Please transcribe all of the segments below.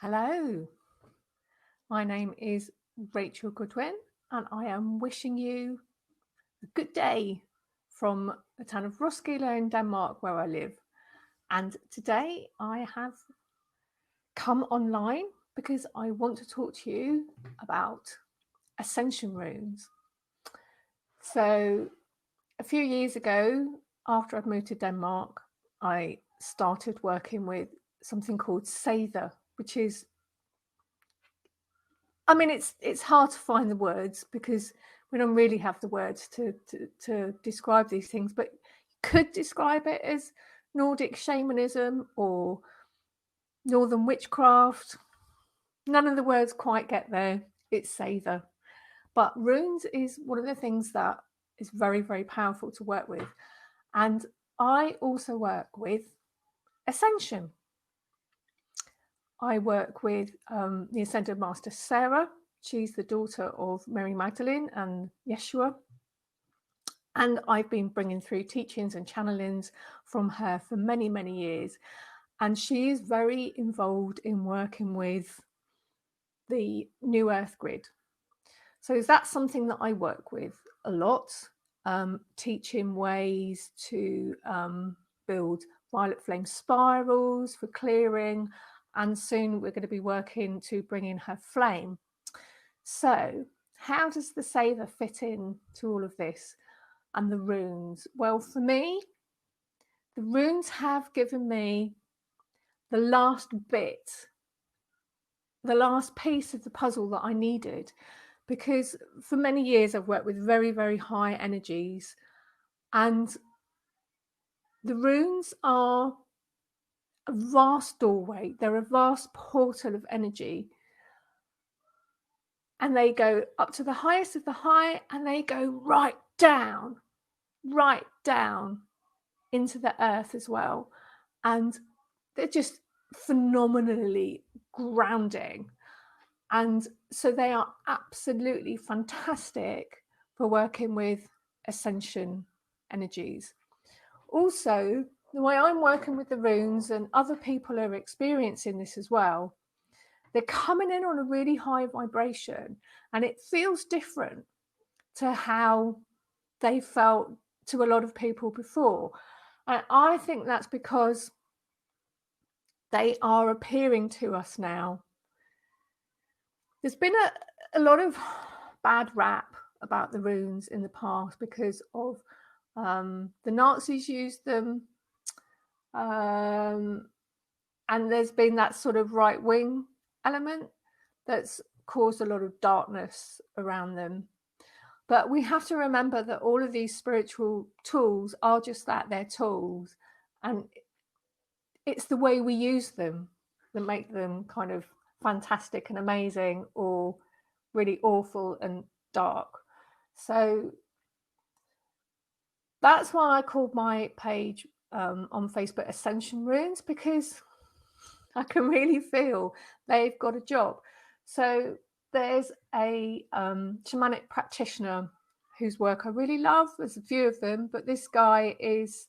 Hello, my name is Rachel Goodwin, and I am wishing you a good day from the town of Roskilde in Denmark, where I live. And today I have come online because I want to talk to you about Ascension runes. So, a few years ago, after I'd moved to Denmark, I started working with something called Sather, which is, it's hard to find the words because we don't really have the words to describe these things, but you could describe it as Nordic shamanism or Northern witchcraft. None of the words quite get there. It's Sather. But runes is one of the things that is very, very powerful to work with. And I also work with Ascension. I work with the Ascended Master Sarah. She's the daughter of Mary Magdalene and Yeshua. And I've been bringing through teachings and channelings from her for many, many years. And she is very involved in working with the New Earth grid. So that's something that I work with a lot, teaching ways to build violet flame spirals for clearing. And soon we're going to be working to bring in her flame. So how does the Sather fit in to all of this and the runes? Well, for me, the runes have given me the last bit, the last piece of the puzzle that I needed, because for many years I've worked with very, very high energies, and the runes are a vast doorway. They're a vast portal of energy, and they go up to the highest of the high, and they go right down into the earth as well. And they're just phenomenally grounding. And so they are absolutely fantastic for working with ascension energies. Also, the way I'm working with the runes, and other people are experiencing this as well, they're coming in on a really high vibration, and it feels different to how they felt to a lot of people before. And I think that's because they are appearing to us now. There's been a lot of bad rap about the runes in the past because of the Nazis used them, and there's been that sort of right-wing element that's caused a lot of darkness around them. But we have to remember that all of these spiritual tools are just that, they're tools. And it's the way we use them that make them kind of fantastic and amazing, or really awful and dark. So that's why I called my page on Facebook Ascension Runes, because I can really feel they've got a job. So there's a shamanic practitioner whose work I really love. There's a few of them, but this guy is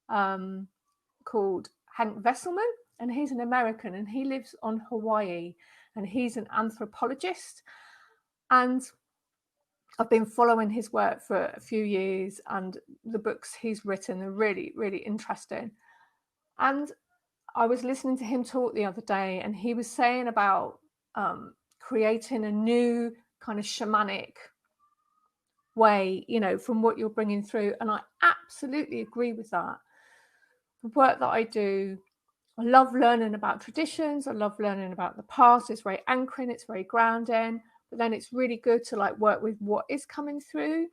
called Hank Vesselman, and he's an American, and he lives on Hawaii, and he's an anthropologist. And I've been following his work for a few years, and the books he's written are really, really interesting. And I was listening to him talk the other day, and he was saying about creating a new kind of shamanic way, from what you're bringing through. And I absolutely agree with that. The work that I do, I love learning about traditions. I love learning about the past. It's very anchoring. It's very grounding. But then it's really good to work with what is coming through.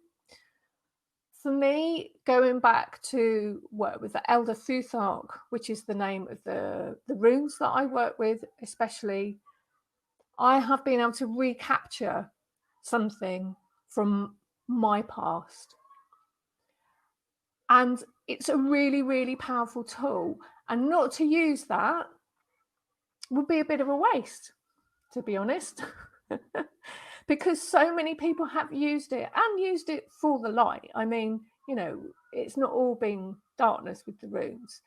For me, going back to work with the Elder Futhark, which is the name of the runes that I work with, especially, I have been able to recapture something from my past. And it's a really, really powerful tool. And not to use that would be a bit of a waste, to be honest. Because so many people have used it, and used it for the light. I mean, it's not all been darkness with the runes.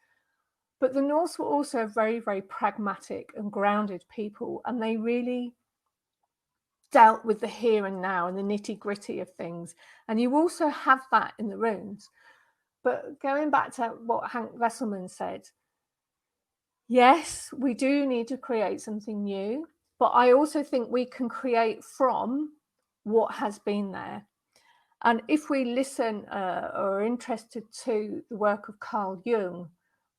But the Norse were also very, very pragmatic and grounded people, and they really dealt with the here and now and the nitty-gritty of things. And you also have that in the runes. But going back to what Hank Wesselman said, yes, we do need to create something new, but I also think we can create from what has been there. And if we listen or are interested to the work of Carl Jung,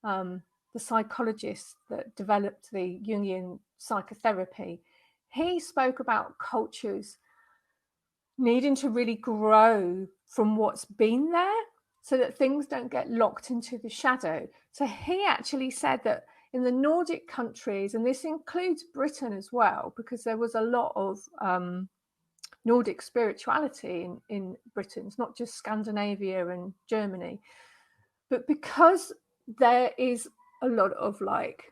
the psychologist that developed the Jungian psychotherapy, he spoke about cultures needing to really grow from what's been there so that things don't get locked into the shadow. So he actually said that in the Nordic countries, and this includes Britain as well, because there was a lot of Nordic spirituality in Britain. It's not just Scandinavia and Germany, but because there is a lot of like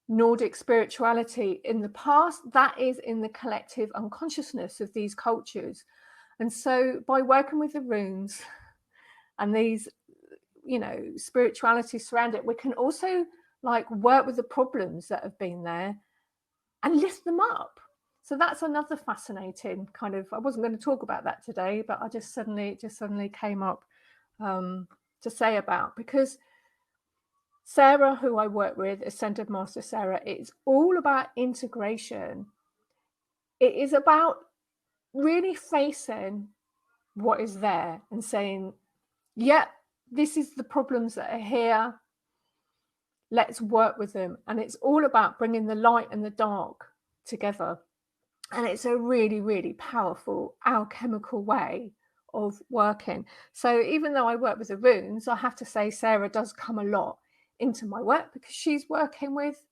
Nordic spirituality in the past, that is in the collective unconsciousness of these cultures. And so by working with the runes and these, you know, spirituality surround it, we can also like work with the problems that have been there and lift them up. So that's another fascinating kind of, I wasn't going to talk about that today, but I just suddenly came up to say about, because Sarah, who I work with, Ascended Master Sarah, it's all about integration. It is about really facing what is there and saying, yeah, this is the problems that are here. Let's work with them. And it's all about bringing the light and the dark together. And it's a really, really powerful alchemical way of working. So even though I work with the runes, I have to say Sarah does come a lot into my work because she's working with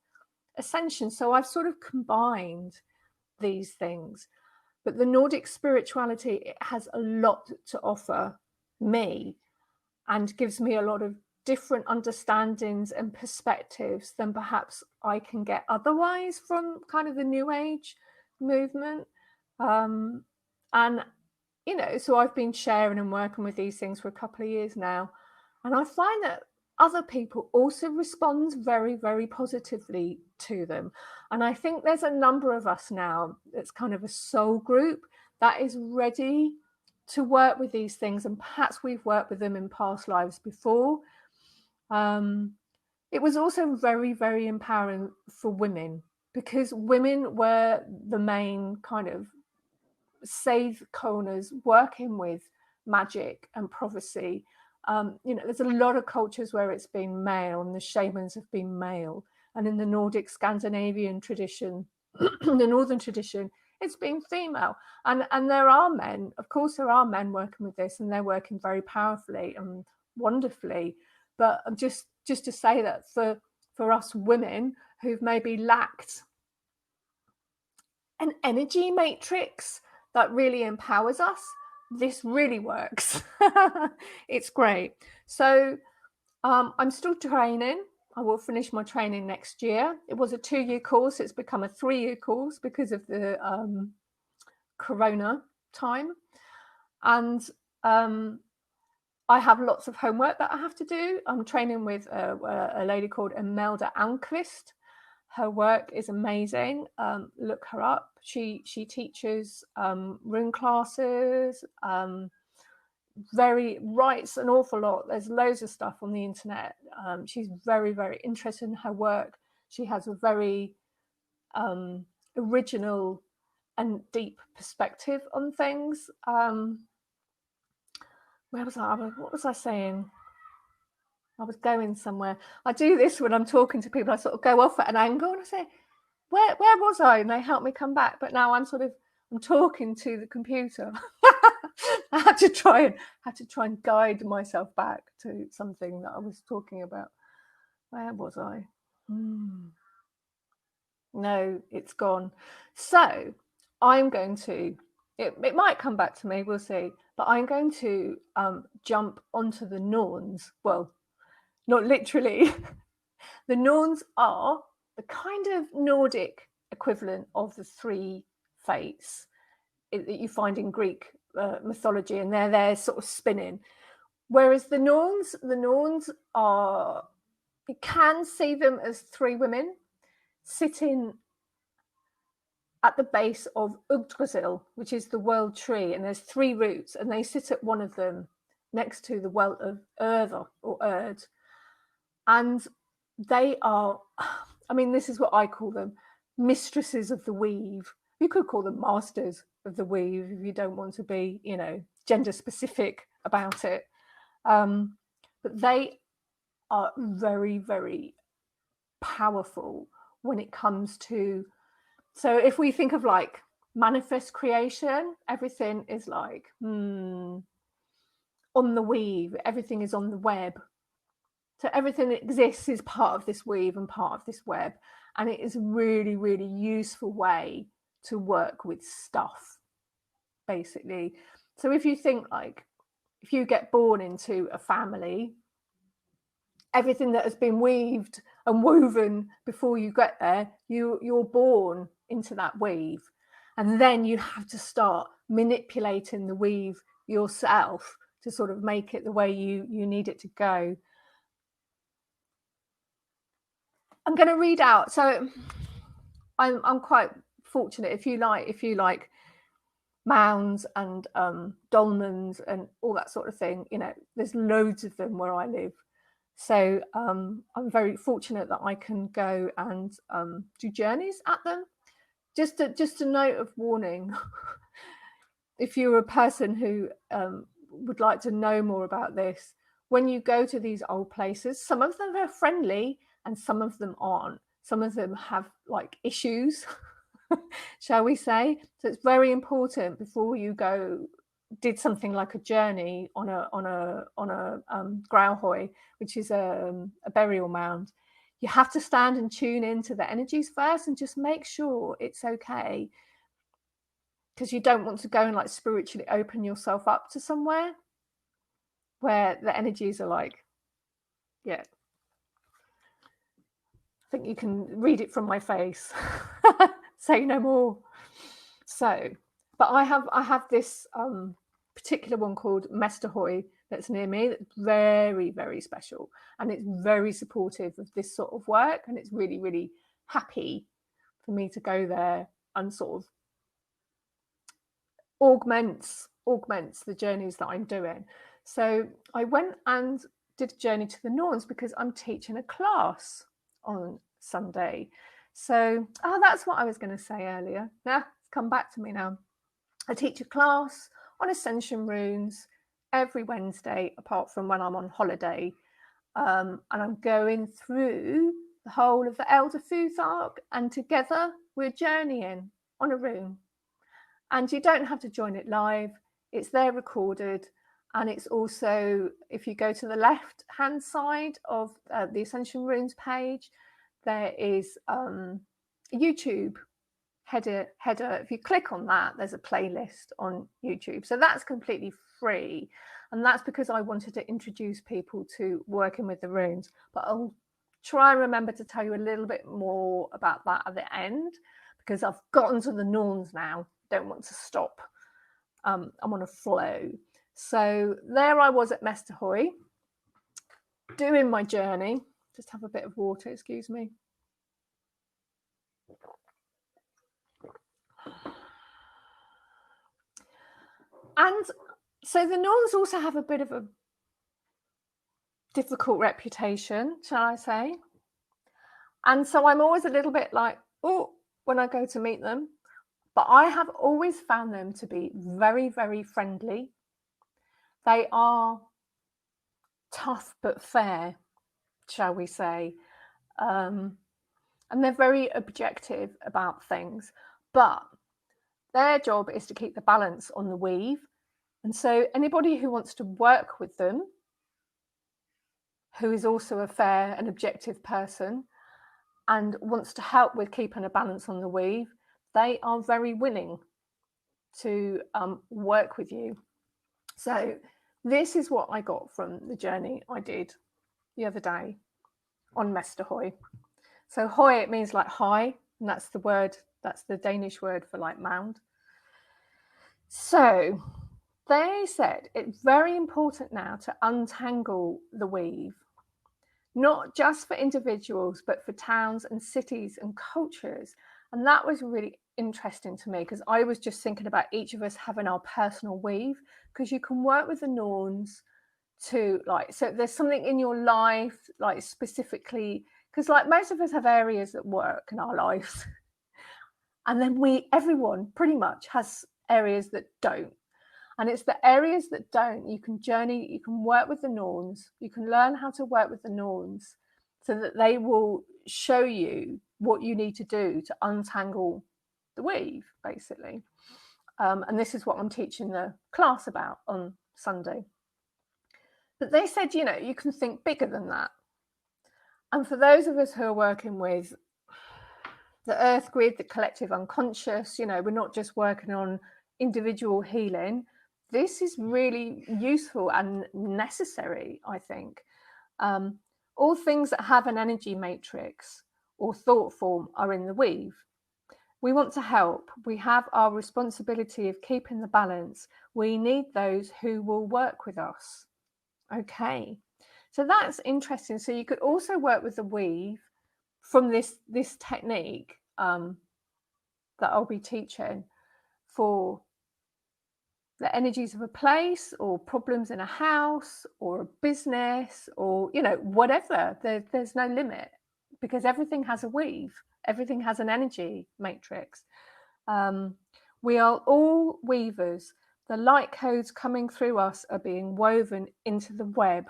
Ascension. So I've sort of combined these things. But the Nordic spirituality, it has a lot to offer me and gives me a lot of different understandings and perspectives than perhaps I can get otherwise from kind of the New Age movement. And, you know, so I've been sharing and working with these things for a couple of years now. And I find that other people also respond very, very positively to them. And I think there's a number of us now, it's kind of a soul group that is ready to work with these things. And perhaps we've worked with them in past lives before. It was also very, very empowering for women because women were the main kind of save corners working with magic and prophecy. You know, there's a lot of cultures where it's been male and the shamans have been male. And in the Nordic Scandinavian tradition, the Northern tradition, it's been female. And there are men, of course, there are men working with this and they're working very powerfully and wonderfully. But just to say that for us women who've maybe lacked an energy matrix that really empowers us, this really works. It's great. So I'm still training. I will finish my training next year. It was a 2-year course. It's become a 3-year course because of the Corona time. And I have lots of homework that I have to do. I'm training with a lady called Imelda Almquist. Her work is amazing. Look her up. She teaches rune classes, writes an awful lot. There's loads of stuff on the internet. She's very, very interested in her work. She has a very original and deep perspective on things. Where was I? What was I saying? I was going somewhere. I do this when I'm talking to people. I sort of go off at an angle and I say, where was I? And they help me come back. But now I'm talking to the computer. I had to try and guide myself back to something that I was talking about. Where was I? No, it's gone. So I'm going to, it might come back to me, we'll see. But I'm going to jump onto the Norns. Well, not literally. The Norns are the kind of Nordic equivalent of the 3 fates that you find in Greek mythology, and they're sort of spinning. Whereas the Norns are, You can see them as 3 women sitting at the base of Yggdrasil, which is the world tree, and there's 3 roots, and they sit at one of them next to the well of Erdr or Erd. And they are, I mean, this is what I call them, mistresses of the weave. You could call them masters of the weave if you don't want to be, you know, gender specific about it. But they are very, very powerful when it comes to, so if we think of like manifest creation, everything is like on the weave, everything is on the web. So everything that exists is part of this weave and part of this web. And it is a really, really useful way to work with stuff, basically. So if you think like, if you get born into a family, everything that has been weaved and woven before you get there, you're born into that weave. And then you have to start manipulating the weave yourself to sort of make it the way you need it to go. I'm going to read out. So I'm quite fortunate. If you like mounds and dolmens and all that sort of thing, you know, there's loads of them where I live. So I'm very fortunate that I can go and do journeys at them. Just a note of warning. If you're a person who would like to know more about this, when you go to these old places, some of them are friendly and some of them aren't. Some of them have like issues, shall we say. So it's very important before you go did something like a journey on a Grauhoi, which is a burial mound. You have to stand and tune into the energies first and just make sure it's okay, because you don't want to go and like spiritually open yourself up to somewhere where the energies are like, yeah, I think you can read it from my face. Say no more. So, but I have this particular one called Mestahoy that's near me that's very, very special, and it's very supportive of this sort of work, and it's really, really happy for me to go there and sort of augments the journeys that I'm doing. So I went and did a journey to the Norns because I'm teaching a class on Sunday. So, that's what I was going to say earlier. It's come back to me now. I teach a class on Ascension Runes every Wednesday, apart from when I'm on holiday. And I'm going through the whole of the Elder Futhark, and together we're journeying on a rune. And you don't have to join it live. It's there recorded. And it's also, if you go to the left-hand side of the Ascension Runes page, there is a YouTube header. If you click on that, there's a playlist on YouTube. So that's completely free. And that's because I wanted to introduce people to working with the runes. But I'll try and remember to tell you a little bit more about that at the end, because I've gotten to the Norns now. Don't want to stop. I'm on a flow. So there I was at Mestahoy doing my journey. Just have a bit of water, excuse me. And so the Norns also have a bit of a difficult reputation, shall I say. And so I'm always a little bit like, oh, when I go to meet them. But I have always found them to be very, very friendly. They are tough but fair, shall we say. And they're very objective about things. But their job is to keep the balance on the weave. And so anybody who wants to work with them, who is also a fair and objective person and wants to help with keeping a balance on the weave, they are very willing to work with you. So this is what I got from the journey I did the other day on Mestahoy. So hoy, it means like high, and that's the word, that's the Danish word for like mound. So they said it's very important now to untangle the weave. not just for individuals, but for towns and cities and cultures. And that was really interesting to me, because I was just thinking about each of us having our personal weave, because you can work with the Norns to, like, so there's something in your life, like specifically, because like most of us have areas that work in our lives. And then everyone pretty much has areas that don't. And it's the areas that don't, you can journey, you can work with the Norns, you can learn how to work with the Norns, so that they will show you what you need to do to untangle the weave, basically. And this is what I'm teaching the class about on Sunday. But they said, you know, you can think bigger than that. And for those of us who are working with the earth grid, the collective unconscious, you know, we're not just working on individual healing. This is really useful and necessary, I think. All things that have an energy matrix or thought form are in the weave. We want to help. We have our responsibility of keeping the balance. We need those who will work with us. Okay, so that's interesting. So you could also work with the weave from this technique that I'll be teaching for the energies of a place, or problems in a house, or a business, or, you know, whatever. There's no limit, because everything has a weave. Everything has an energy matrix. We are all weavers. The light codes coming through us are being woven into the web.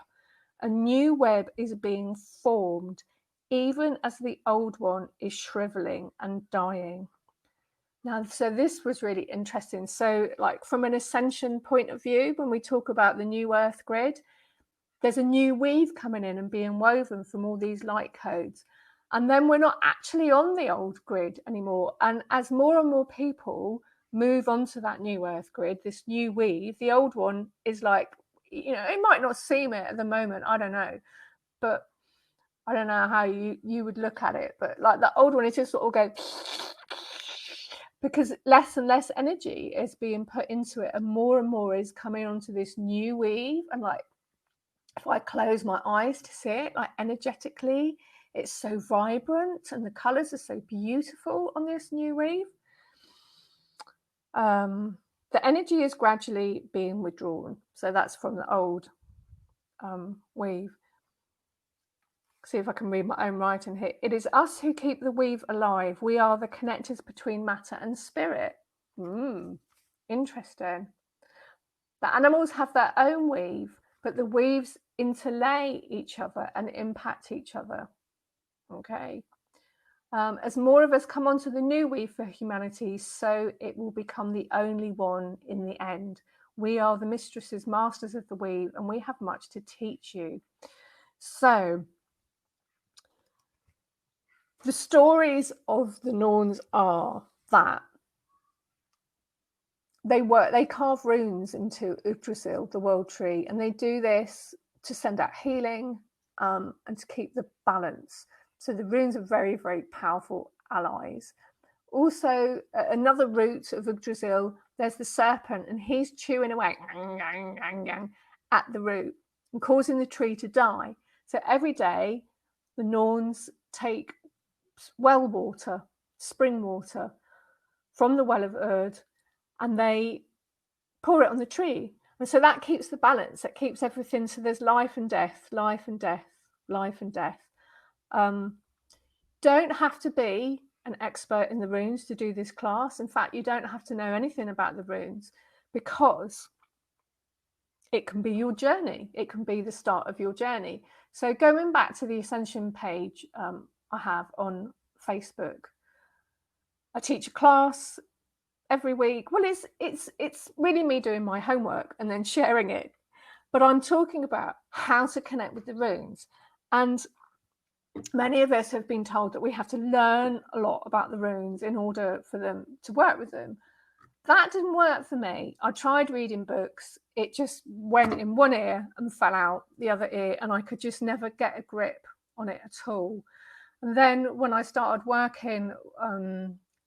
A new web is being formed, even as the old one is shriveling and dying. Now, so this was really interesting. So, like, from an ascension point of view, when we talk about the new earth grid, there's a new weave coming in and being woven from all these light codes. And then we're not actually on the old grid anymore. And as more and more people move onto that new earth grid, this new weave, the old one is like, you know, it might not seem it at the moment, I don't know, but I don't know how you would look at it, but like the old one, it just sort of goes, because less and less energy is being put into it, and more is coming onto this new weave. And like, if I close my eyes to see it, like energetically, it's so vibrant and the colors are so beautiful on this new weave. The energy is gradually being withdrawn. So that's from the old weave. See if I can read my own writing here. It is us who keep the weave alive. We are the connectors between matter and spirit. Interesting. The animals have their own weave, but the weaves interlay each other and impact each other. Okay. As more of us come onto the new weave for humanity, so it will become the only one in the end. We are the mistresses, masters of the weave, and we have much to teach you. So the stories of the Norns are that they carve runes into Yggdrasil, the world tree, and they do this to send out healing and to keep the balance. So the runes are very, very powerful allies. Also, another root of Yggdrasil, there's the serpent, and he's chewing away at the root and causing the tree to die. So every day, the Norns take well water, spring water, from the well of Urd, and they pour it on the tree. And so that keeps the balance, that keeps everything. So there's life and death, life and death, life and death. Don't have to be an expert in the runes to do this class. In fact, you don't have to know anything about the runes, because it can be your journey. It can be the start of your journey. So going back to the Ascension page I have on Facebook, I teach a class every week. Well, it's really me doing my homework and then sharing it. But I'm talking about how to connect with the runes. And many of us have been told that we have to learn a lot about the runes in order for them to work with them. That didn't work for me. I tried reading books. It just went in one ear and fell out the other ear, and I could just never get a grip on it at all. And then when I started working,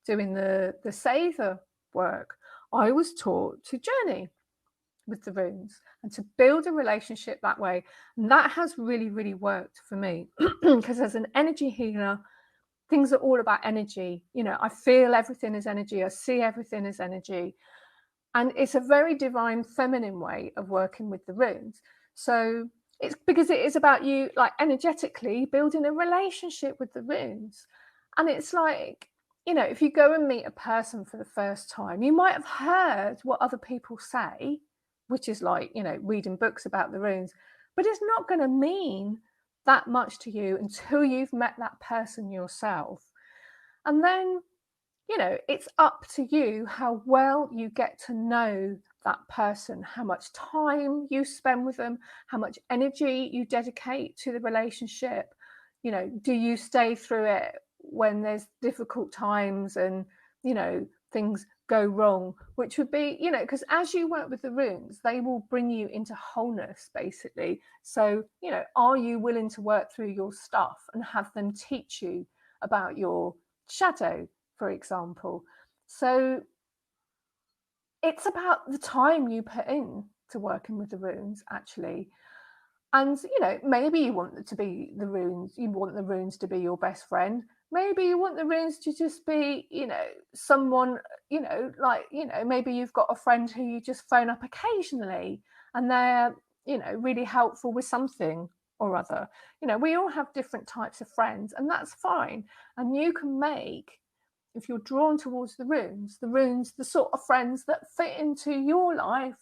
doing the Saver work, I was taught to journey. with the runes and to build a relationship that way. And that has really, really worked for me because as an energy healer, things are all about energy. You know, I feel everything as energy. I see everything as energy. And it's a very divine feminine way of working with the runes. So it's because it is about you, like, energetically building a relationship with the runes. And it's like, you know, if you go and meet a person for the first time, you might have heard what other people say, which is like, you know, reading books about the runes, but it's not going to mean that much to you until you've met that person yourself. And then, you know, it's up to you how well you get to know that person, how much time you spend with them, how much energy you dedicate to the relationship. You know, do you stay through it when there's difficult times and, you know, things go wrong, which would be, you know, because as you work with the runes, they will bring you into wholeness, basically. So, you know, are you willing to work through your stuff and have them teach you about your shadow, for example? So it's about the time you put in to working with the runes, actually. And, you know, maybe you want it to be the runes, you want the runes to be your best friend. Maybe you want the runes to just be, you know, someone, you know, like, you know, maybe you've got a friend who you just phone up occasionally and they're, you know, really helpful with something or other. You know, we all have different types of friends, and that's fine. And you can make, if you're drawn towards the runes, the sort of friends that fit into your life.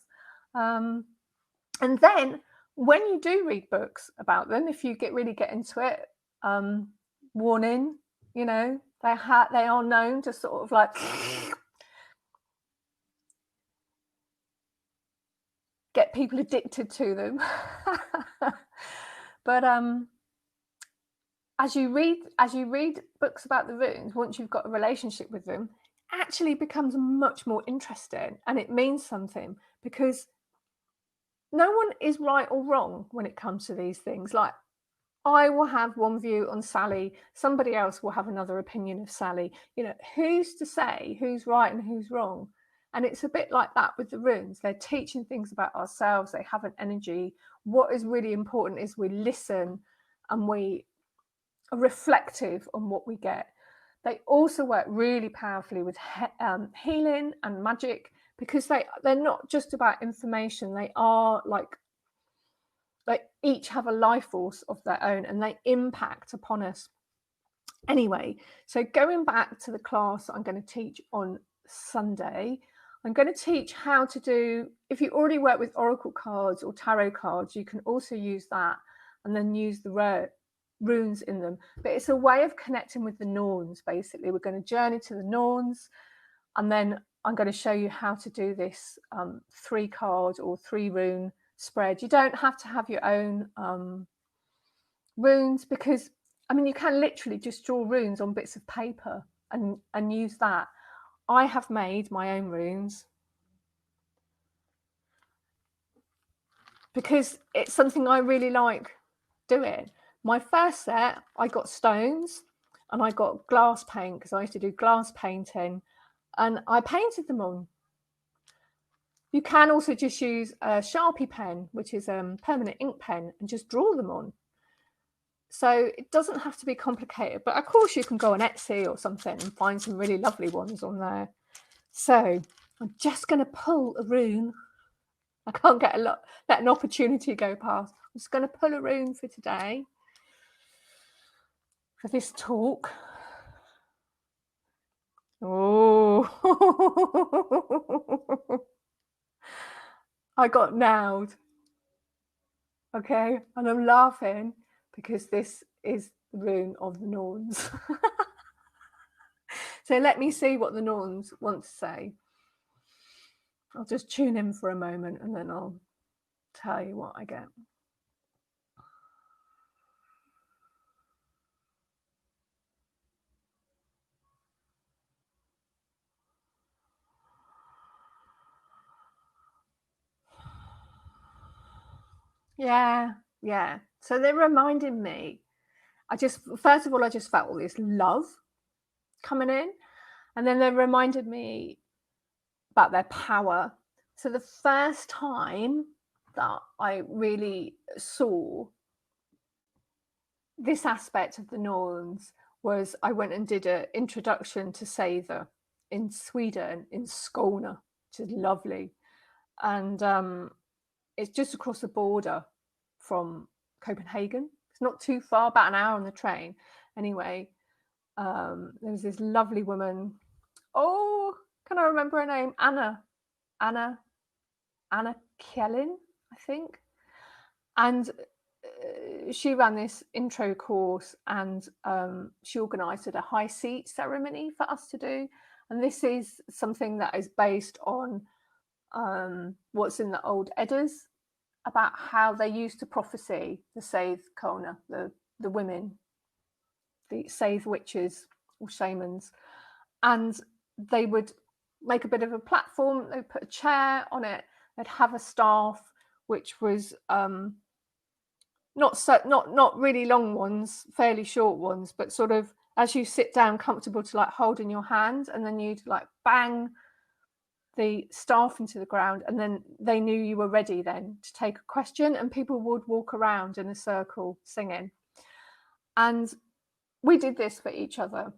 And then when you do read books about them, if you really get into it, warning, you know, they are known to sort of like get people addicted to them. But as you read books about the runes, once you've got a relationship with them, actually becomes much more interesting, and it means something, because no one is right or wrong when it comes to these things. Like, I will have one view on Sally, somebody else will have another opinion of Sally. You know, who's to say who's right and who's wrong? And it's a bit like that with the runes. They're teaching things about ourselves. They have an energy. What is really important is we listen and we are reflective on what we get. They also work really powerfully with healing and magic, because they're not just about information. They are like each have a life force of their own, and they impact upon us. Anyway, so going back to the class I'm going to teach on Sunday, I'm going to teach how to do, if you already work with oracle cards or tarot cards, you can also use that and then use the runes in them. But it's a way of connecting with the Norns, basically. We're going to journey to the Norns, and then I'm going to show you how to do this 3-card or 3-rune spread. You don't have to have your own runes, because, I mean, you can literally just draw runes on bits of paper and use that. I have made my own runes because it's something I really like doing. My first set, I got stones and I got glass paint, because I used to do glass painting, and I painted them on. You can also just use a Sharpie pen, which is a permanent ink pen, and just draw them on. So it doesn't have to be complicated, but of course you can go on Etsy or something and find some really lovely ones on there. So I'm just going to pull a rune. I can't let an opportunity go past. I'm just going to pull a rune for today, for this talk. Oh, I got nailed. Okay, and I'm laughing because this is the Rune of the Norns. So let me see what the Norns want to say. I'll just tune in for a moment and then I'll tell you what I get. Yeah. So they're reminding me, first of all, I just felt all this love coming in, and then they reminded me about their power, So the first time that I really saw this aspect of the Norns was I went and did an introduction to Seither in Sweden, in Skåne, which is lovely. And it's just across the border from Copenhagen. It's not too far, about an hour on the train. Anyway, there was this lovely woman. Oh, can I remember her name? Anna Kjellin, I think. And she ran this intro course, and she organised a high seat ceremony for us to do. And this is something that is based on what's in the old Eddas about how they used to prophesy the Seith Kona, the women, the Seith witches or shamans. And they would make a bit of a platform, they'd put a chair on it, they'd have a staff, which was not really long ones, fairly short ones, but sort of as you sit down, comfortable to like hold in your hand, and then you'd like bang the staff into the ground, and then they knew you were ready then to take a question, and people would walk around in a circle singing. And we did this for each other,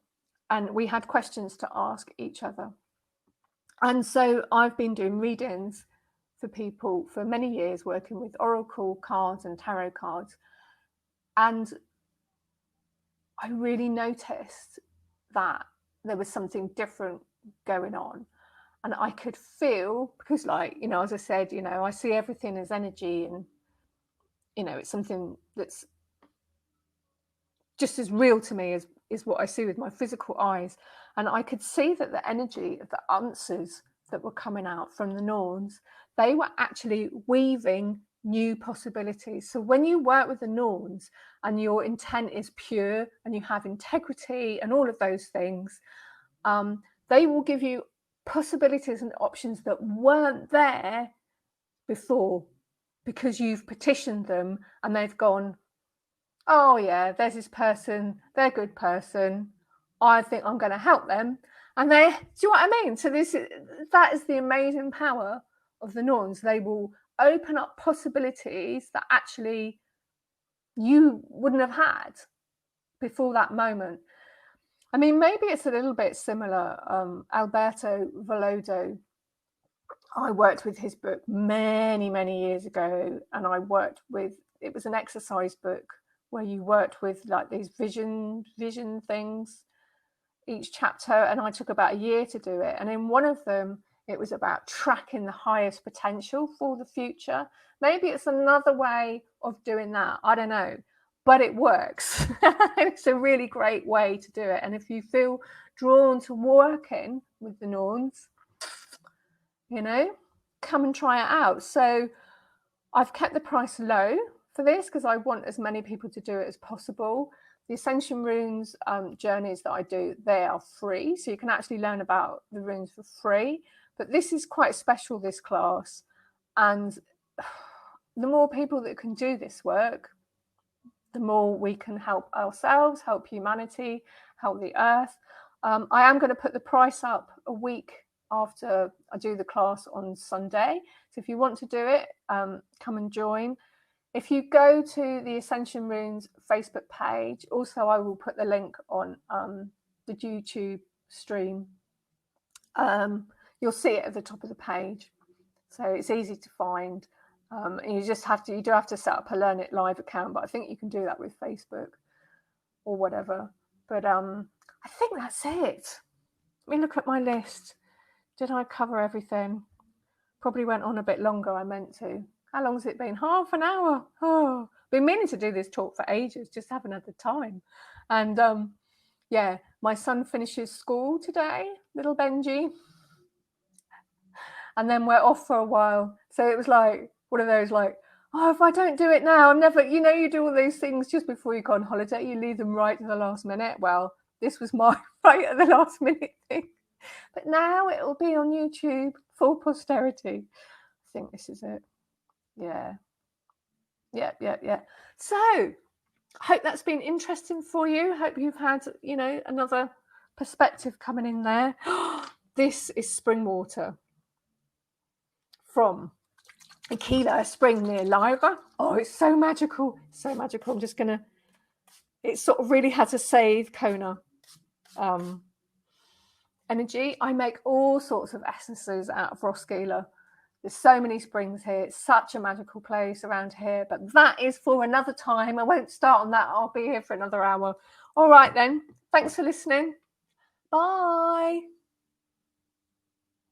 and we had questions to ask each other. And so I've been doing readings for people for many years, working with oracle cards and tarot cards. And I really noticed that there was something different going on. And I could feel, because like, you know, as I said, you know, I see everything as energy, and, you know, it's something that's just as real to me as is what I see with my physical eyes. And I could see that the energy of the answers that were coming out from the Norns, they were actually weaving new possibilities. So when you work with the Norns and your intent is pure and you have integrity and all of those things, they will give you possibilities and options that weren't there before, because you've petitioned them and they've gone, oh yeah, there's this person, they're a good person, I think I'm going to help them. And they, do you know what I mean? So that is the amazing power of the Norns. They will open up possibilities that actually you wouldn't have had before that moment. I mean, maybe it's a little bit similar. Alberto Volodo, I worked with his book many, many years ago, and I worked with, it was an exercise book where you worked with like these vision things each chapter, and I took about a year to do it. And in one of them, it was about tracking the highest potential for the future. Maybe it's another way of doing that, I don't know, but it works. It's a really great way to do it. And if you feel drawn to working with the Norns, you know, come and try it out. So I've kept the price low for this because I want as many people to do it as possible. The Ascension Runes journeys that I do, they are free. So you can actually learn about the runes for free. But this is quite special, this class. And the more people that can do this work, the more we can help ourselves, help humanity, help the earth. I am going to put the price up a week after I do the class on Sunday. So if you want to do it, come and join. If you go to the Ascension Runes Facebook page, also I will put the link on the YouTube stream. You'll see it at the top of the page. So it's easy to find. You just have to, you do have to set up a Learn It Live account, but I think you can do that with Facebook or whatever. But I think that's it. Let me look at my list. Did I cover everything? Probably went on a bit longer, I meant to. How long has it been? Half an hour. Oh, been meaning to do this talk for ages, just haven't had the time. And yeah, my son finishes school today, little Benji. And then we're off for a while. So it was like one of those like, oh, if I don't do it now, I'm never, you know, you do all these things just before you go on holiday, you leave them right to the last minute. Well, this was my right at the last minute thing. But now it will be on YouTube for posterity. I think this is it. Yeah. So I hope that's been interesting for you. Hope you've had, you know, another perspective coming in there. This is spring water. from Aquila, a spring near Lyra. Oh, it's so magical. So magical. I'm just going to, it sort of really has a save Kona energy. I make all sorts of essences out of Roskilde. There's so many springs here. It's such a magical place around here, but that is for another time. I won't start on that. I'll be here for another hour. All right then. Thanks for listening. Bye.